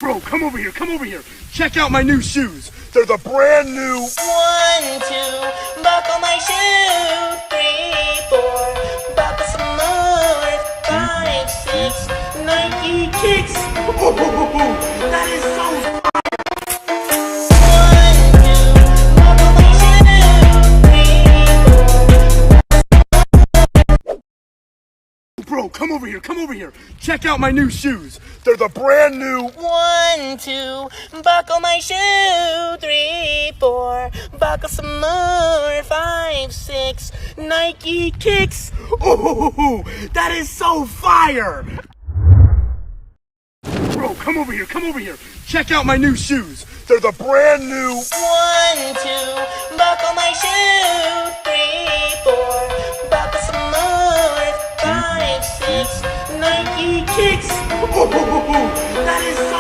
Bro, come over here, come over here. Check out my new shoes. They're the brand new. 1, 2, buckle my shoe. 3, 4, buckle some more. 5, 6, Nike kicks. Oh, that is so. 1, 2, buckle my shoe. 3, 4. Bro, come over here, come over here. Check out my new shoes. They're the brand new. 1, 2, buckle my shoe. 3, 4, buckle some more. 5, 6, Nike kicks. Oh, that is so fire. Bro, come over here, come over here. Check out my new shoes. They're the brand new. 1, 2, buckle my shoe. 3, 4, buckle some more. 5, 6, Nike kicks. Oh, that is so